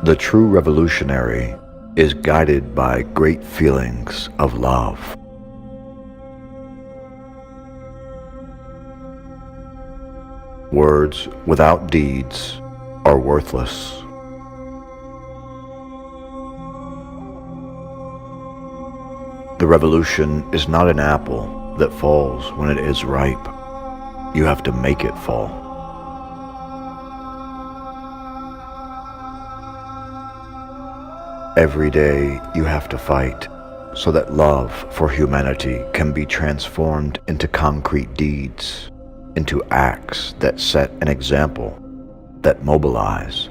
The true revolutionary is guided by great feelings of love. Words without deeds are worthless. The revolution is not an apple that falls when it is ripe. You have to make it fall. Every day you have to fight so that love for humanity can be transformed into concrete deeds, into acts that set an example, that mobilize.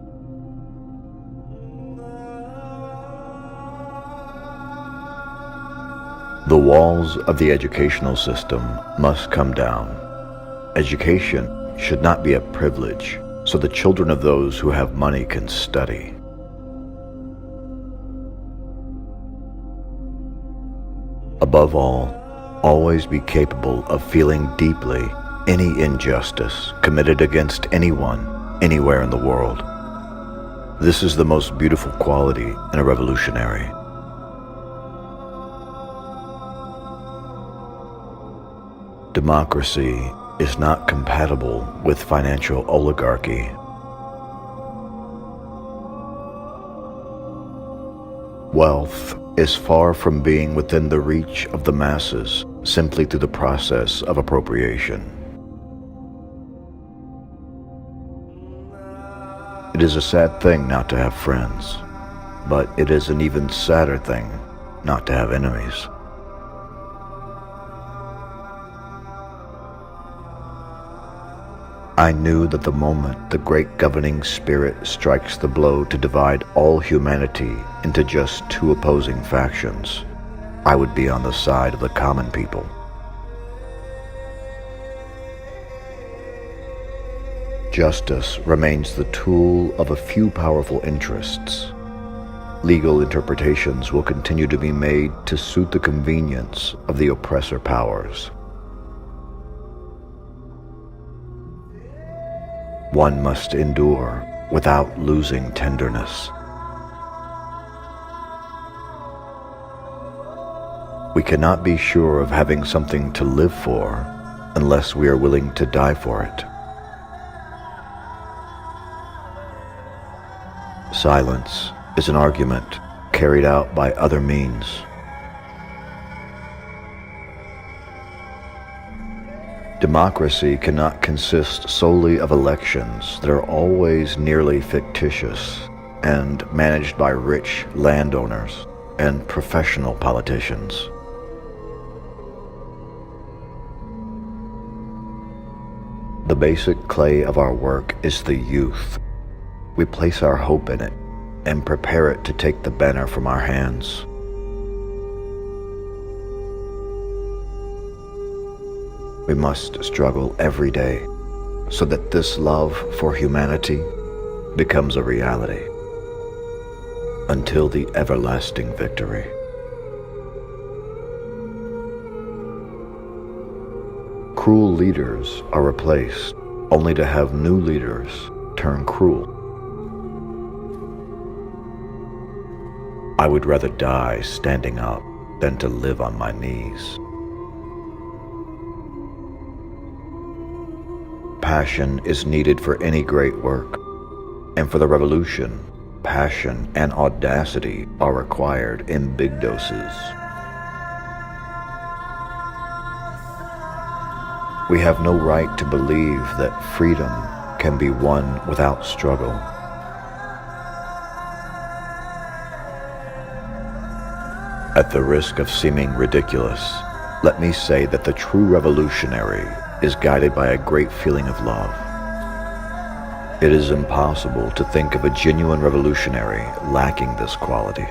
The walls of the educational system must come down. Education should not be a privilege, so the children of those who have money can study. Above all, always be capable of feeling deeply any injustice committed against anyone, anywhere in the world. This is the most beautiful quality in a revolutionary. Democracy is not compatible with financial oligarchy. Wealth is far from being within the reach of the masses simply through the process of appropriation. It is a sad thing not to have friends, but it is an even sadder thing not to have enemies. I knew that the moment the great governing spirit strikes the blow to divide all humanity into just two opposing factions, I would be on the side of the common people. Justice remains the tool of a few powerful interests. Legal interpretations will continue to be made to suit the convenience of the oppressor powers. One must endure without losing tenderness. We cannot be sure of having something to live for unless we are willing to die for it. Silence is an argument carried out by other means. Democracy cannot consist solely of elections that are always nearly fictitious and managed by rich landowners and professional politicians. The basic clay of our work is the youth. We place our hope in it and prepare it to take the banner from our hands. We must struggle every day so that this love for humanity becomes a reality until the everlasting victory. Cruel leaders are replaced only to have new leaders turn cruel. I would rather die standing up than to live on my knees. Passion is needed for any great work, and for the revolution, passion and audacity are required in big doses. We have no right to believe that freedom can be won without struggle. At the risk of seeming ridiculous, let me say that the true revolutionary is guided by a great feeling of love. It is impossible to think of a genuine revolutionary lacking this quality.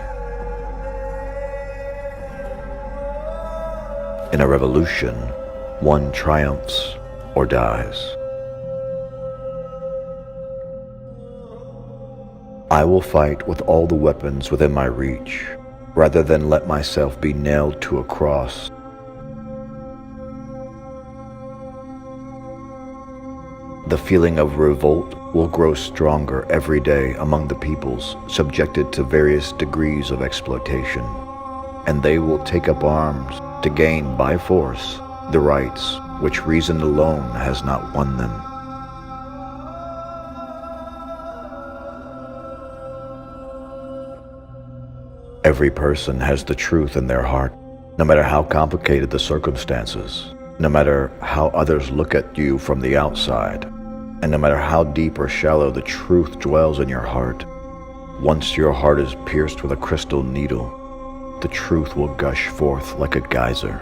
In a revolution, one triumphs or dies. I will fight with all the weapons within my reach, rather than let myself be nailed to a cross. The feeling of revolt will grow stronger every day among the peoples subjected to various degrees of exploitation, and they will take up arms to gain by force the rights which reason alone has not won them. Every person has the truth in their heart, no matter how complicated the circumstances, no matter how others look at you from the outside, and no matter how deep or shallow the truth dwells in your heart. Once your heart is pierced with a crystal needle, the truth will gush forth like a geyser.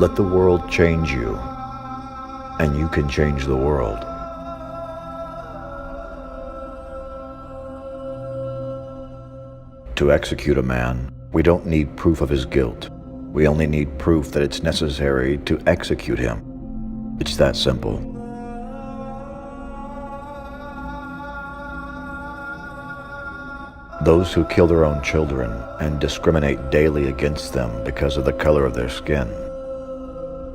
Let the world change you, and you can change the world. To execute a man, we don't need proof of his guilt. We only need proof that it's necessary to execute him. It's that simple. Those who kill their own children and discriminate daily against them because of the color of their skin.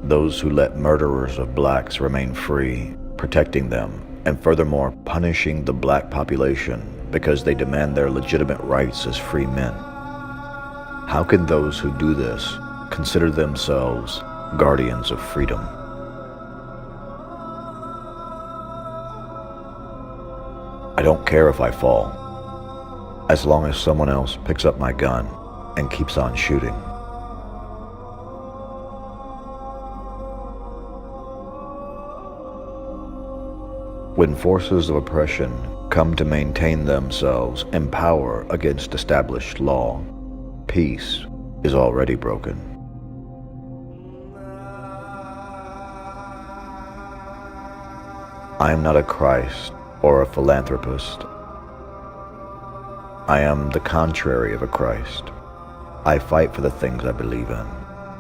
Those who let murderers of blacks remain free, protecting them, and furthermore punishing the black population because they demand their legitimate rights as free men. How can those who do this consider themselves guardians of freedom? I don't care if I fall, as long as someone else picks up my gun and keeps on shooting. When forces of oppression come to maintain themselves in power against established law, peace is already broken. I am not a Christ or a philanthropist. I am the contrary of a Christ. I fight for the things I believe in,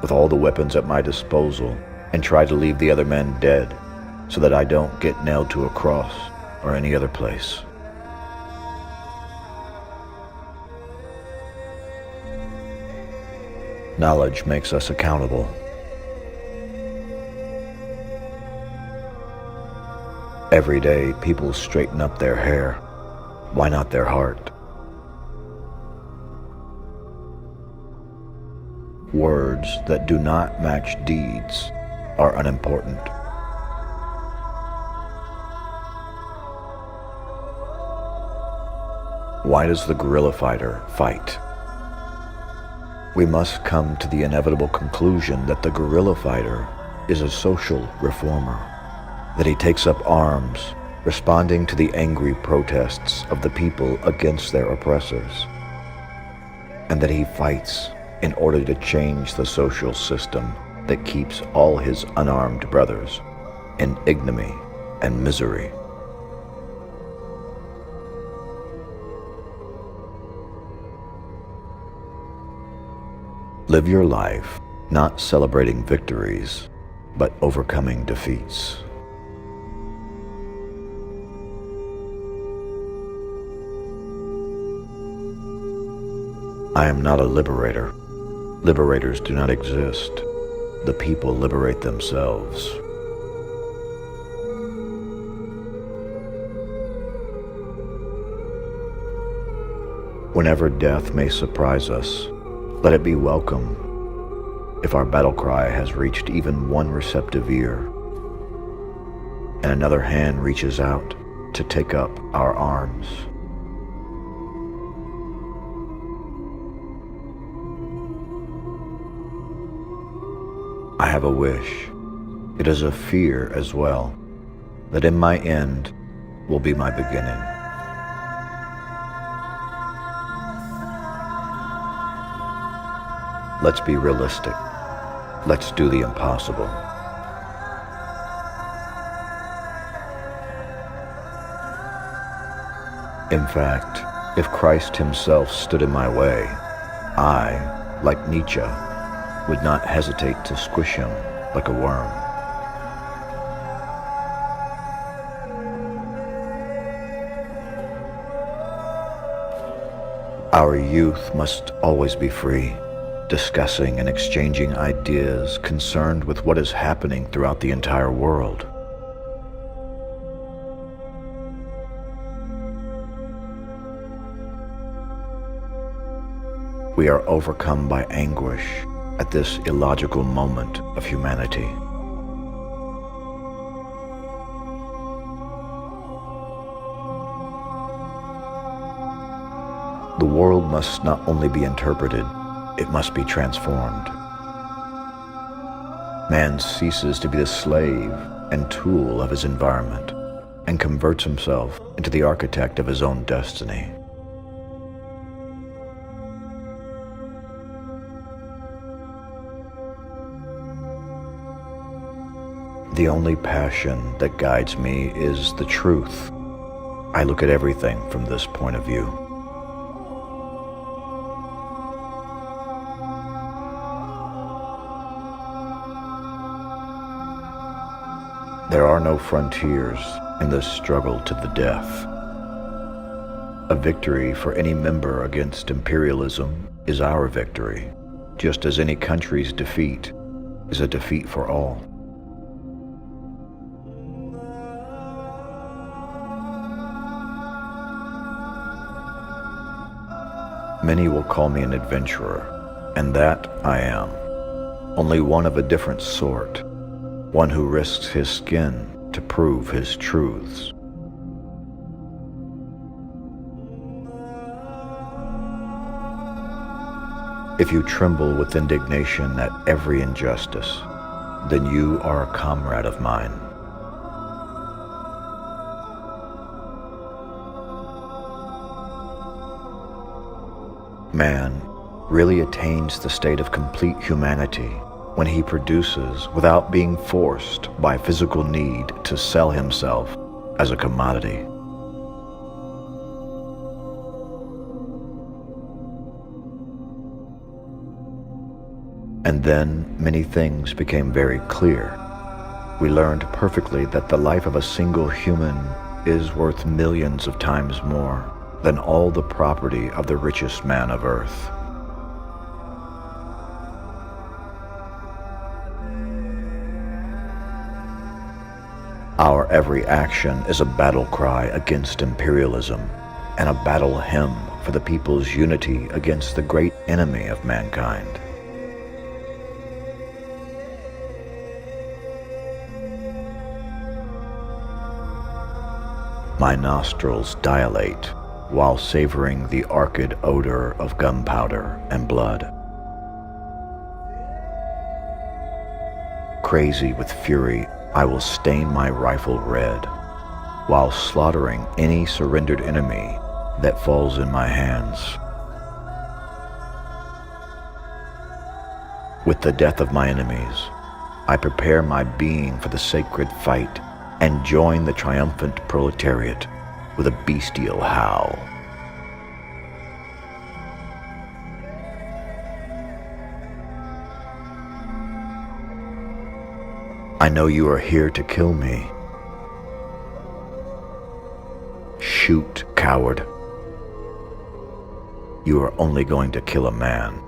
with all the weapons at my disposal, and try to leave the other men dead, so that I don't get nailed to a cross or any other place. Knowledge makes us accountable. Every day, people straighten up their hair. Why not their heart? Words that do not match deeds are unimportant. Why does the guerrilla fighter fight? We must come to the inevitable conclusion that the guerrilla fighter is a social reformer, that he takes up arms, responding to the angry protests of the people against their oppressors, and that he fights in order to change the social system that keeps all his unarmed brothers in ignominy and misery. Live your life not celebrating victories, but overcoming defeats. I am not a liberator. Liberators do not exist. The people liberate themselves. Whenever death may surprise us, let it be welcome if our battle cry has reached even one receptive ear, and another hand reaches out to take up our arms. I have a wish. It is a fear as well, that in my end will be my beginning. Let's be realistic. Let's do the impossible. In fact, if Christ himself stood in my way, I, like Nietzsche, would not hesitate to squish him like a worm. Our youth must always be free discussing and exchanging ideas concerned with what is happening throughout the entire world. We are overcome by anguish at this illogical moment of humanity. The world must not only be interpreted, it must be transformed. Man ceases to be the slave and tool of his environment and converts himself into the architect of his own destiny. The only passion that guides me is the truth. I look at everything from this point of view. There are no frontiers in this struggle to the death. A victory for any member against imperialism is our victory, just as any country's defeat is a defeat for all. Many will call me an adventurer, and that I am, only one of a different sort. One who risks his skin to prove his truths. If you tremble with indignation at every injustice, then you are a comrade of mine. Man really attains the state of complete humanity when he produces without being forced by physical need to sell himself as a commodity. And then many things became very clear. We learned perfectly that the life of a single human is worth millions of times more than all the property of the richest man of earth. Our every action is a battle cry against imperialism and a battle hymn for the people's unity against the great enemy of mankind. My nostrils dilate while savoring the arcid odor of gunpowder and blood. Crazy with fury, I will stain my rifle red, while slaughtering any surrendered enemy that falls in my hands. With the death of my enemies, I prepare my being for the sacred fight and join the triumphant proletariat with a bestial howl. I know you are here to kill me. Shoot, coward. You are only going to kill a man.